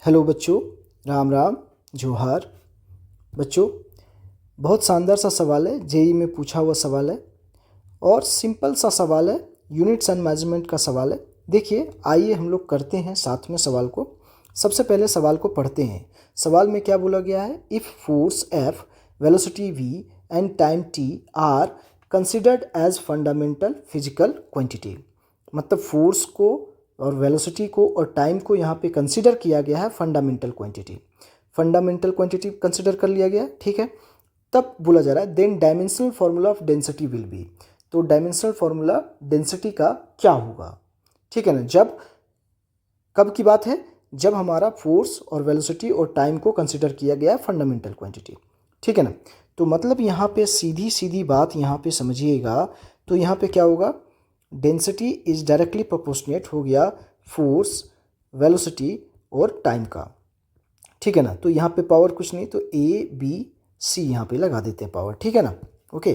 Hello बच्चों, राम राम, जोहार। बच्चों, बहुत शानदार सा सवाल है, जेई में पूछा हुआ सवाल है और सिंपल सा सवाल है, यूनिट्स एंड मेजरमेंट का सवाल है। देखिए, आइए हम लोग करते हैं साथ में सवाल को। सबसे पहले सवाल को पढ़ते हैं। सवाल में क्या बोला गया है? If force F, velocity V and time T are considered as fundamental physical quantity. मतलब फोर्स को और वेलोसिटी को और टाइम को यहाँ पे कंसिडर किया गया है fundamental quantity. Fundamental quantity consider कर लिया गया, ठीक है। तब बोला जा रहा है then dimensional formula of density will be. तो डायमेंशनल फार्मूला डेंसिटी का क्या होगा, ठीक है ना। जब कब की बात है? जब हमारा फोर्स और वेलोसिटी और टाइम को कंसिडर किया गया है फंडामेंटल क्वांटिटी, ठीक है ना। तो मतलब यहाँ पे सीधी सीधी बात यहाँ पे समझिएगा। तो यहाँ पे क्या होगा? डेंसिटी इज डायरेक्टली प्रोपोर्शनेट हो गया फोर्स, वेलोसिटी और टाइम का, ठीक है ना। तो यहाँ पे पावर कुछ नहीं, तो ए बी सी यहाँ पे लगा देते हैं पावर, ठीक है ना। ओके,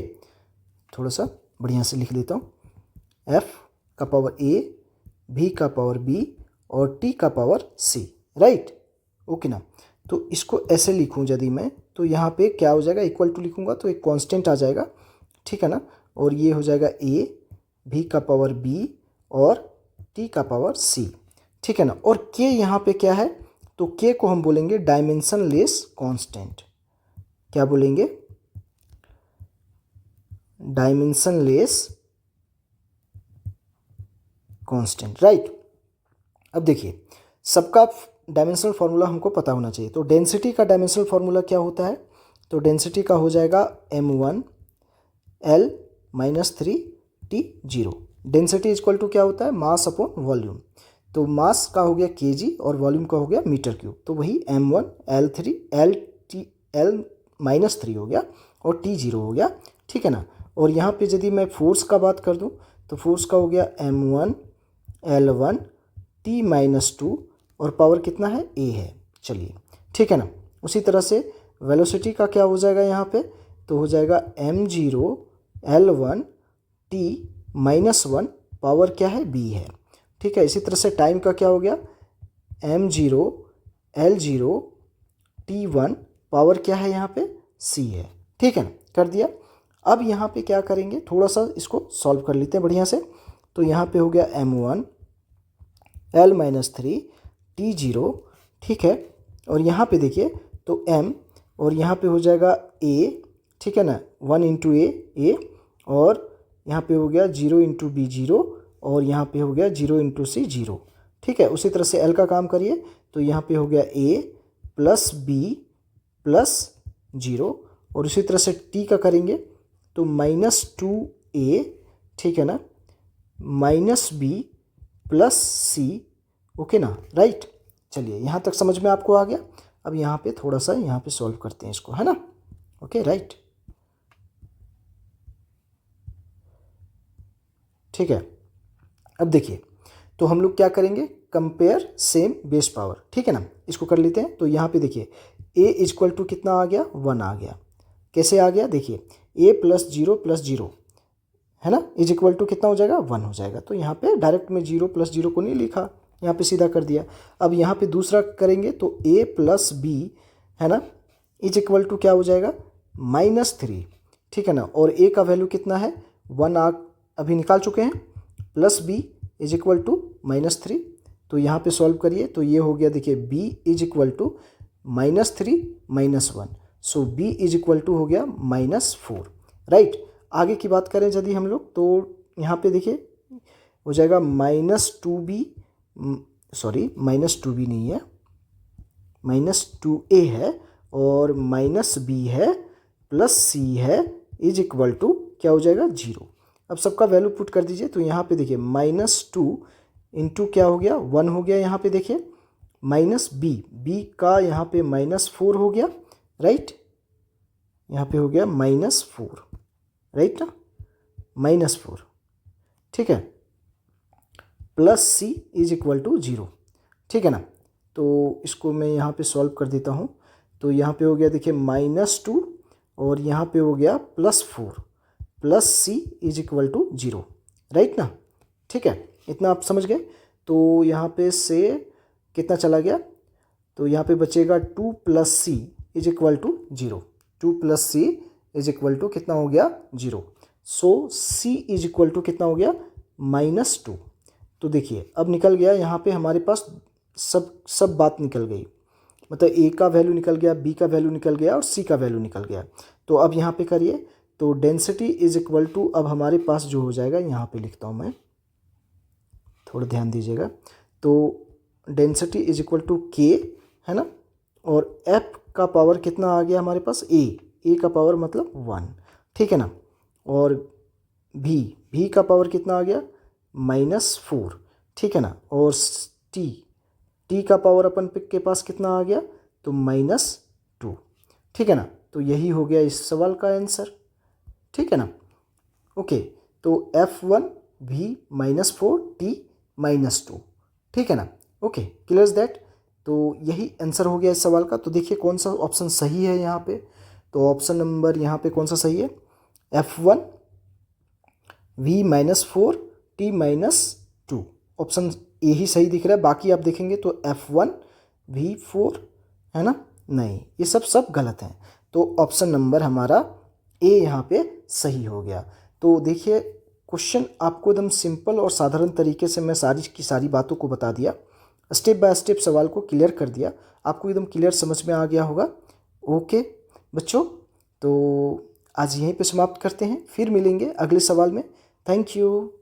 थोड़ा सा बढ़िया से लिख देता हूँ। एफ का पावर ए, भी का पावर बी और टी का पावर सी, राइट। ओके ना। तो इसको ऐसे लिखूँ यदि मैं, तो यहाँ पे क्या हो जाएगा? इक्वल टू लिखूँगा तो एक कांस्टेंट आ जाएगा, ठीक है ना। और ये हो जाएगा ए, भी का पावर बी और टी का पावर सी, ठीक है ना। और के यहाँ पे क्या है? तो के को हम बोलेंगे डायमेंशनलेस कांस्टेंट। क्या बोलेंगे? Dimensionless constant, right. अब देखिए, सबका डायमेंशनल फार्मूला हमको पता होना चाहिए। तो डेंसिटी का डायमेंशनल फार्मूला क्या होता है? तो डेंसिटी का हो जाएगा m1 L minus 3 T0। Density equal to क्या होता है? Mass upon volume. तो मास का हो गया केजी और वॉल्यूम का हो गया मीटर क्यूब। तो वही m1 L3 L माइनस 3 हो गया और T0 हो गया, ठीक है ना। और यहाँ पे यदि मैं फोर्स का बात कर दूँ तो फोर्स का हो गया m1 L1 T माइनस 2 और पावर कितना है? ए है। चलिए, ठीक है ना। उसी तरह से वेलोसिटी का क्या हो जाएगा यहाँ पे? तो हो जाएगा m0 L1 T minus 1, power क्या है? बी है, ठीक है। इसी तरह से टाइम का क्या हो गया? m0 L0 T1, पावर क्या है यहाँ पे? सी है, ठीक है ना। कर दिया। अब यहाँ पे क्या करेंगे? थोड़ा सा इसको सॉल्व कर लेते हैं बढ़िया से। तो यहाँ पे हो गया m1 L माइनस 3 T0, ठीक है। और यहाँ पे देखिए, तो m और यहाँ पे हो जाएगा a, ठीक है ना। 1 इंटू ए, और यहाँ पे हो गया 0 इंटू बी 0 और यहाँ पे हो गया 0 इंटू सी 0, ठीक है। उसी तरह से l का काम करिए, तो यहाँ पे हो गया a प्लस बी प्लस 0 और उसी तरह से t का करेंगे तो -2a, ठीक है ना, माइनस बी प्लस सी, ओके ना, राइट। चलिए, यहाँ तक समझ में आपको आ गया। अब यहाँ पे थोड़ा सा यहाँ पे सॉल्व करते हैं इसको, है ना। ओके, राइट, ठीक है। अब देखिए, तो हम लोग क्या करेंगे? कंपेयर सेम बेस पावर, ठीक है ना। इसको कर लेते हैं। तो यहाँ पे देखिए, a इक्वल टू कितना आ गया? 1 आ गया। कैसे आ गया? देखिए, a प्लस जीरो है ना, इज इक्वल टू कितना हो जाएगा? 1 हो जाएगा। तो यहाँ पे डायरेक्ट में 0 प्लस 0 को नहीं लिखा, यहाँ पे सीधा कर दिया। अब यहाँ पे दूसरा करेंगे तो a प्लस बी, है ना, इज इक्वल टू क्या हो जाएगा? -3, ठीक है ना। और a का वैल्यू कितना है? 1 अभी निकाल चुके हैं, plus b is equal to -3। तो यहाँ पे सॉल्व करिए तो ये हो गया, देखिए, b is equal to -3 -1, so b is equal to हो गया -4, राइट। आगे की बात करें यदि हम लोग, तो यहाँ पे देखिए हो जाएगा -2b, सॉरी -2b नहीं है, -2a है और -b है प्लस c है, इज इक्वल टू क्या हो जाएगा? 0। अब सबका वैल्यू पुट कर दीजिए। तो यहाँ पे देखिए, -2 इंटू क्या हो गया? 1 हो गया। यहाँ पे देखिए माइनस बी का यहाँ पे -4 हो गया, राइट। यहाँ पे हो गया -4, राइट ना, -4, ठीक है, plus c is equal to 0, ठीक है ना। तो इसको मैं यहाँ पे सॉल्व कर देता हूँ। तो यहाँ पे हो गया, देखिए, -2 और यहाँ पे हो गया +4, plus c is equal to 0, right ना, ठीक है। इतना आप समझ गए। तो यहाँ पे से कितना चला गया? तो यहाँ पे बचेगा 2 + c is equal to 0। 2 + c is equal to कितना हो गया 0। So c is equal to कितना हो गया -2। तो देखिए अब निकल गया यहाँ पे हमारे पास सब बात निकल गई, मतलब a का वैल्यू निकल गया, b का वैल्यू निकल गया और c का वैल्यू निकल गया। तो अब यहाँ पे करिए, तो डेंसिटी इज इक्वल टू अब हमारे पास जो हो जाएगा, यहाँ पे लिखता हूँ मैं, थोड़ा ध्यान दीजिएगा। तो density is equal to k है ना, और f का पावर कितना आ गया हमारे पास a का पावर मतलब 1, ठीक है ना, और v का पावर कितना आ गया -4, ठीक है ना, और t का पावर अपन के पास कितना आ गया तो -2, ठीक है ना। तो यही हो गया इस सवाल का आंसर, ठीक है ना। ओके, तो F1 v -4 t -2, ठीक है ना। Okay, clear that. तो यही आंसर हो गया इस सवाल का। तो देखिए कौन सा ऑप्शन सही है यहाँ पे, तो ऑप्शन नंबर यहाँ पे कौन सा सही है, F1 v -4 t -2, option A ही सही दिख रहा है। बाकी आप देखेंगे तो F1 v4 है ना, नहीं, ये सब गलत हैं। तो ऑप्शन नंबर हमारा ए यहाँ पे सही हो गया। तो देखिए क्वेश्चन आपको एकदम सिंपल और साधारण तरीके से मैं सारी की सारी बातों को बता दिया, स्टेप बाय स्टेप सवाल को क्लियर कर दिया, आपको एकदम क्लियर समझ में आ गया होगा। ओके बच्चों, तो आज यहीं पे समाप्त करते हैं, फिर मिलेंगे अगले सवाल में। Thank you.